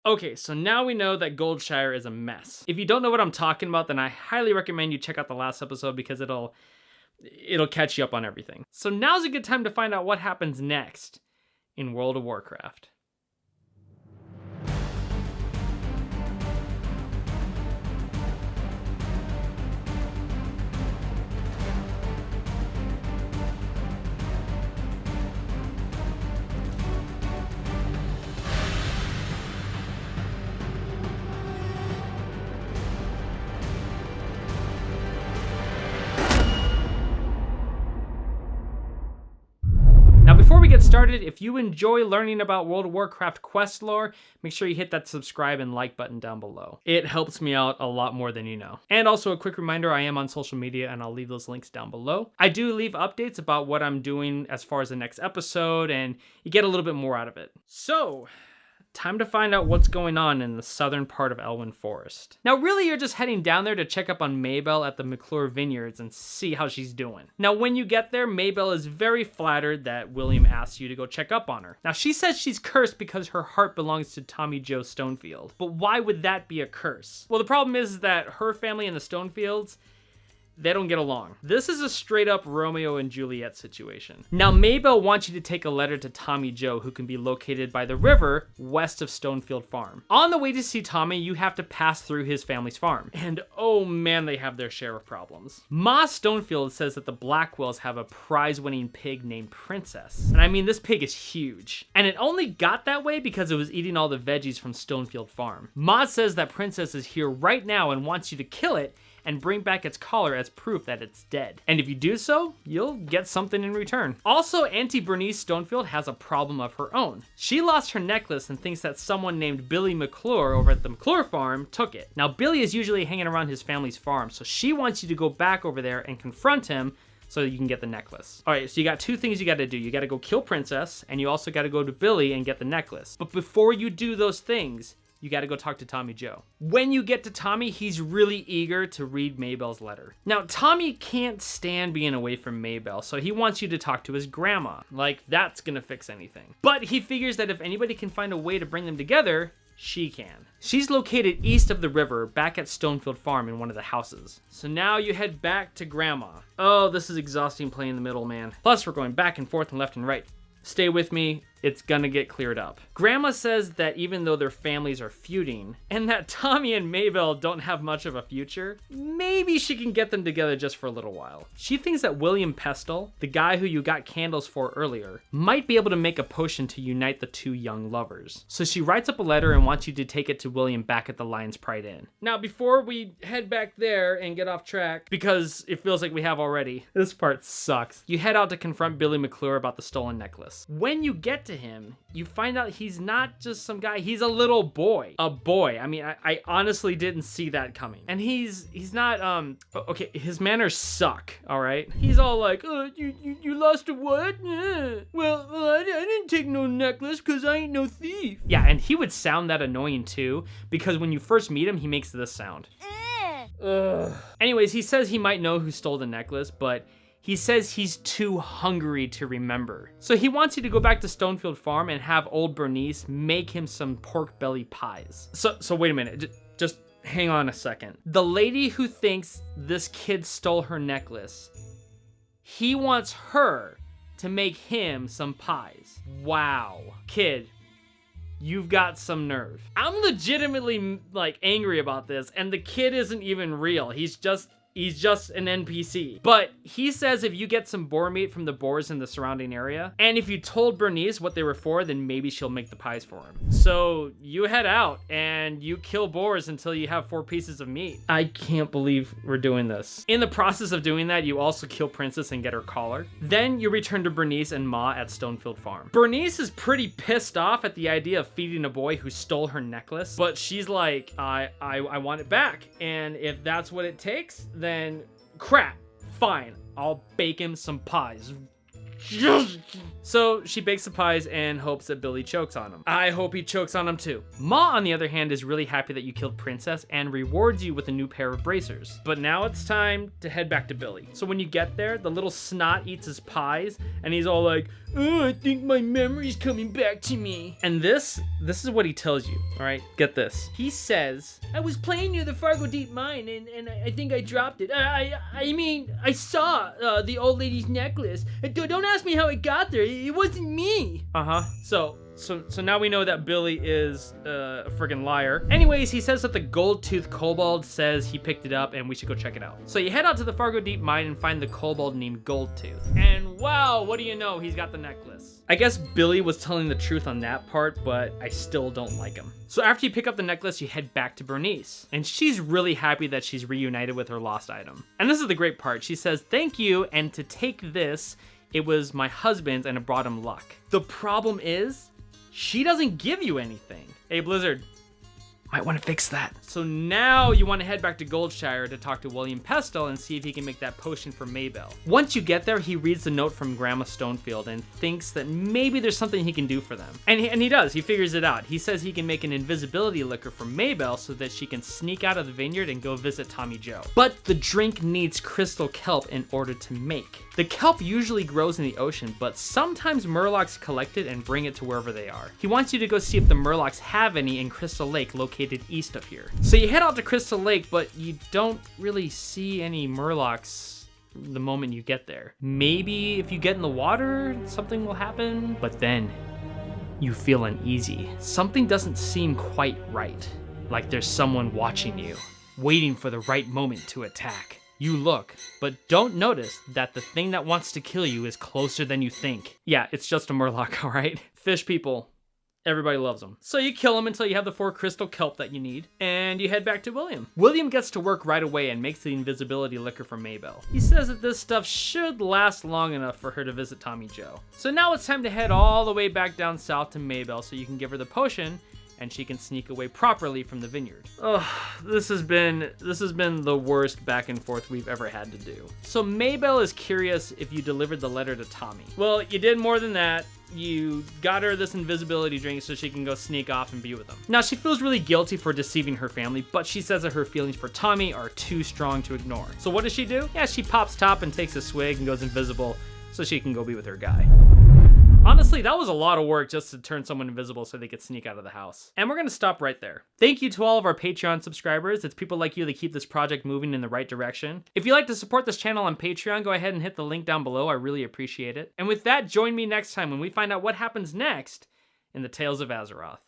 Okay, so now we know that Goldshire is a mess. If you don't know what I'm talking about, then I highly recommend you check out the last episode because it'll catch you up on everything. So now's a good time to find out what happens next in World of Warcraft. Before we get started, if you enjoy learning about World of Warcraft quest lore, make sure you hit that subscribe and like button down below. It helps me out a lot more than you know. And also a quick reminder, I am on social media and I'll leave those links down below. I do leave updates about what I'm doing as far as the next episode, and you get a little bit more out of it. So, time to find out what's going on in the southern part of Elwyn Forest. Now really you're just heading down there to check up on Maybelle at the McClure vineyards and see how she's doing. Now when you get there, Maybelle is very flattered that William asked you to go check up on her. Now she says she's cursed because her heart belongs to Tommy Joe Stonefield. But why would that be a curse? Well, the problem is that her family and the Stonefields, they don't get along. This is a straight up Romeo and Juliet situation. Now, Maybelle wants you to take a letter to Tommy Joe, who can be located by the river west of Stonefield Farm. On the way to see Tommy, you have to pass through his family's farm. And oh man, they have their share of problems. Ma Stonefield says that the Blackwells have a prize-winning pig named Princess. And I mean, this pig is huge. And it only got that way because it was eating all the veggies from Stonefield Farm. Ma says that Princess is here right now and wants you to kill it and bring back its collar as proof that it's dead. And if you do so, you'll get something in return. Also, Auntie Bernice Stonefield has a problem of her own. She lost her necklace and thinks that someone named Billy McClure over at the McClure farm took it. Now, Billy is usually hanging around his family's farm, so she wants you to go back over there and confront him so you can get the necklace. All right, so you got two things you gotta do. You gotta go kill Princess, and you also gotta go to Billy and get the necklace. But before you do those things, you gotta go talk to Tommy Joe. When you get to Tommy, he's really eager to read Maybelle's letter. Now, Tommy can't stand being away from Maybelle, so he wants you to talk to his grandma. Like, that's gonna fix anything. But he figures that if anybody can find a way to bring them together, she can. She's located east of the river, back at Stonefield Farm in one of the houses. So now you head back to Grandma. Oh, this is exhausting playing the middleman. Plus, we're going back and forth and left and right. Stay with me, it's gonna get cleared up. Grandma says that even though their families are feuding, and that Tommy and Maybelle don't have much of a future, maybe she can get them together just for a little while. She thinks that William Pestle, the guy who you got candles for earlier, might be able to make a potion to unite the two young lovers. So she writes up a letter and wants you to take it to William back at the Lion's Pride Inn. Now before we head back there and get off track, because it feels like we have already, this part sucks, you head out to confront Billy McClure about the stolen necklace. When you get to him, you find out he's not just some guy, he's a little boy. A boy. I mean, I honestly didn't see that coming. And he's not, okay, his manners suck, all right? He's all like, you lost a what? Well, I didn't take no necklace because I ain't no thief. Yeah, and he would sound that annoying too, because when you first meet him, he makes this sound. Ugh. Anyways, he says he might know who stole the necklace, but he says he's too hungry to remember. So he wants you to go back to Stonefield Farm and have old Bernice make him some pork belly pies. So wait a minute, just hang on a second. The lady who thinks this kid stole her necklace, he wants her to make him some pies. Wow. Kid, you've got some nerve. I'm legitimately like angry about this, and the kid isn't even real. He's just an NPC. But he says if you get some boar meat from the boars in the surrounding area, and if you told Bernice what they were for, then maybe she'll make the pies for him. So you head out and you kill boars until you have 4 pieces of meat. I can't believe we're doing this. In the process of doing that, you also kill Princess and get her collar. Then you return to Bernice and Ma at Stonefield Farm. Bernice is pretty pissed off at the idea of feeding a boy who stole her necklace, but she's like, I want it back. And if that's what it takes, then crap, fine, I'll bake him some pies. So she bakes the pies and hopes that Billy chokes on them. I hope he chokes on them too. Ma, on the other hand, is really happy that you killed Princess and rewards you with a new pair of bracers. But now it's time to head back to Billy. So when you get there, the little snot eats his pies and he's all like, oh, I think my memory's coming back to me. And this is what he tells you, all right? Get this. He says, I was playing near the Fargo Deep Mine and I think I dropped it. I mean, I saw the old lady's necklace. Don't ask me how it got there. It wasn't me. Uh-huh. So now we know that Billy is a friggin' liar. Anyways, he says that the gold-toothed kobold says he picked it up and we should go check it out. So you head out to the Fargo Deep Mine and find the kobold named Goldtooth. And wow, what do you know? He's got the necklace. I guess Billy was telling the truth on that part, but I still don't like him. So after you pick up the necklace, you head back to Bernice. And she's really happy that she's reunited with her lost item. And this is the great part. She says, thank you, and to take this, it was my husband's and it brought him luck. The problem is, she doesn't give you anything. Hey, Blizzard, might want to fix that. So now you want to head back to Goldshire to talk to William Pestle and see if he can make that potion for Maybelle. Once you get there, he reads the note from Grandma Stonefield and thinks that maybe there's something he can do for them. And he does, he figures it out. He says he can make an invisibility liquor for Maybelle so that she can sneak out of the vineyard and go visit Tommy Joe. But the drink needs crystal kelp in order to make. The kelp usually grows in the ocean, but sometimes murlocs collect it and bring it to wherever they are. He wants you to go see if the murlocs have any in Crystal Lake, located east of here. So you head out to Crystal Lake, but you don't really see any murlocs the moment you get there. Maybe if you get in the water, something will happen, but then you feel uneasy. Something doesn't seem quite right, like there's someone watching you, waiting for the right moment to attack. You look, but don't notice that the thing that wants to kill you is closer than you think. Yeah, it's just a murloc, all right? Fish people, everybody loves them. So you kill them until you have the 4 crystal kelp that you need, and you head back to William. William gets to work right away and makes the invisibility liquor for Maybelle. He says that this stuff should last long enough for her to visit Tommy Joe. So now it's time to head all the way back down south to Maybelle so you can give her the potion and she can sneak away properly from the vineyard. Ugh, this has been the worst back and forth we've ever had to do. So Maybelle is curious if you delivered the letter to Tommy. Well, you did more than that. You got her this invisibility drink so she can go sneak off and be with him. Now, she feels really guilty for deceiving her family, but she says that her feelings for Tommy are too strong to ignore. So what does she do? Yeah, she pops top and takes a swig and goes invisible so she can go be with her guy. Honestly, that was a lot of work just to turn someone invisible so they could sneak out of the house. And we're gonna stop right there. Thank you to all of our Patreon subscribers. It's people like you that keep this project moving in the right direction. If you'd like to support this channel on Patreon, go ahead and hit the link down below. I really appreciate it. And with that, join me next time when we find out what happens next in the Tales of Azeroth.